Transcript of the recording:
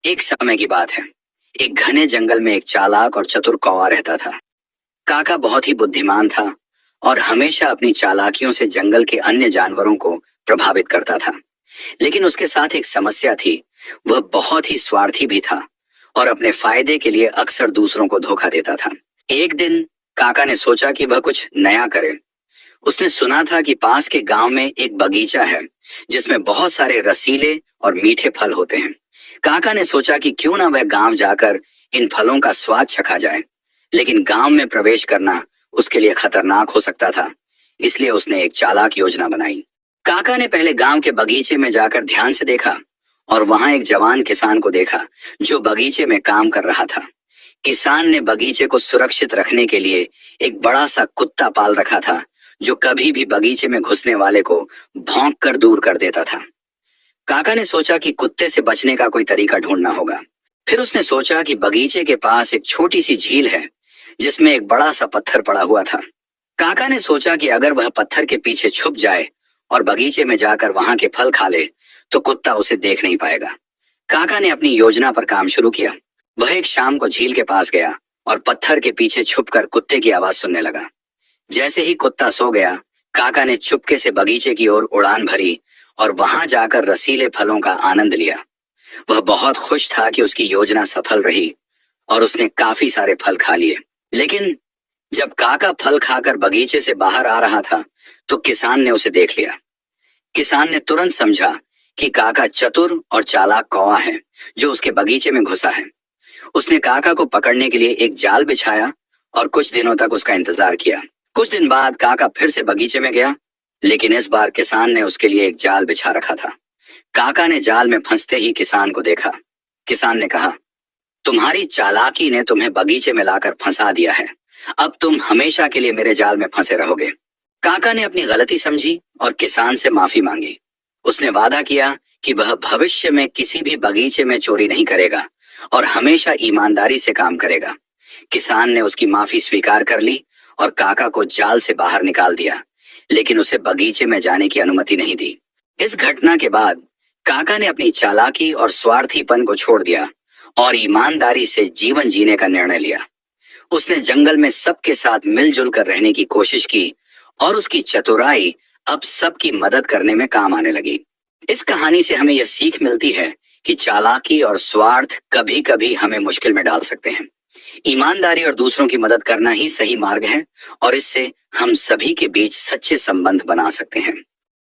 एक समय की बात है। एक घने जंगल में एक चालाक और चतुर कौवा रहता था। काका बहुत ही बुद्धिमान था और हमेशा अपनी चालाकियों से जंगल के अन्य जानवरों को प्रभावित करता था। लेकिन उसके साथ एक समस्या थी। वह बहुत ही स्वार्थी भी था और अपने फायदे के लिए अक्सर दूसरों को धोखा देता था। एक दिन काका ने सोचा कि वह कुछ नया करे। उसने सुना था कि पास के गांव में एक बगीचा है जिसमें बहुत सारे रसीले और मीठे फल होते हैं। काका ने सोचा कि क्यों ना वह गांव जाकर इन फलों का स्वाद चखा जाए। लेकिन गांव में प्रवेश करना उसके लिए खतरनाक हो सकता था। इसलिए उसने एक चालाक योजना बनाई। काका ने पहले गांव के बगीचे में जाकर ध्यान से देखा और वहां एक जवान किसान को देखा जो बगीचे में काम कर रहा था। किसान ने बगीचे को सुरक्षित रखने के लिए एक बड़ा सा कुत्ता पाल रखा था जो कभी भी बगीचे में घुसने वाले को भौंक कर दूर कर देता था। काका ने सोचा कि कुत्ते से बचने का कोई तरीका ढूंढना होगा। फिर उसने सोचा कि बगीचे के पास एक छोटी सी झील है जिसमें एक बड़ा सा पत्थर पड़ा हुआ था। काका ने सोचा कि अगर वह पत्थर के पीछे छुप जाए और बगीचे में जाकर वहां के फल खा ले तो कुत्ता उसे देख नहीं पाएगा। काका ने अपनी योजना पर काम शुरू किया। वह एक शाम को झील के पास गया और पत्थर के पीछे छुपकर कुत्ते की आवाज सुनने लगा। जैसे ही कुत्ता सो गया, काका ने चुपके से बगीचे की ओर उड़ान भरी और वहां जाकर रसीले फलों का आनंद लिया। वह बहुत खुश था कि उसकी योजना सफल रही और उसने काफी सारे फल खा लिए। लेकिन जब काका फल खाकर बगीचे से बाहर आ रहा था तो किसान ने उसे देख लिया। किसान ने तुरंत समझा कि काका चतुर और चालाक कौवा है जो उसके बगीचे में घुसा है। उसने काका को पकड़ने के लिए एक जाल बिछाया और कुछ दिनों तक उसका इंतजार किया। कुछ दिन बाद काका फिर से बगीचे में गया, लेकिन इस बार किसान ने उसके लिए एक जाल बिछा रखा था। काका ने जाल में फंसते ही किसान को देखा। किसान ने कहा, तुम्हारी चालाकी ने तुम्हें बगीचे में लाकर फंसा दिया है। अब तुम हमेशा के लिए मेरे जाल में फंसे रहोगे। काका ने अपनी गलती समझी और किसान से माफी मांगी। उसने वादा किया कि वह भविष्य में किसी भी बगीचे में चोरी नहीं करेगा और हमेशा ईमानदारी से काम करेगा। किसान ने उसकी माफी स्वीकार कर ली और काका को जाल से बाहर निकाल दिया, लेकिन उसे बगीचे में जाने की अनुमति नहीं दी। इस घटना के बाद काका ने अपनी चालाकी और स्वार्थीपन को छोड़ दिया और ईमानदारी से जीवन जीने का निर्णय लिया। उसने जंगल में सबके साथ मिलजुल कर रहने की कोशिश की और उसकी चतुराई अब सबकी मदद करने में काम आने लगी। इस कहानी से हमें यह सीख मिलती है कि चालाकी और स्वार्थ कभी कभी हमें मुश्किल में डाल सकते हैं। ईमानदारी और दूसरों की मदद करना ही सही मार्ग है और इससे हम सभी के बीच सच्चे संबंध बना सकते हैं।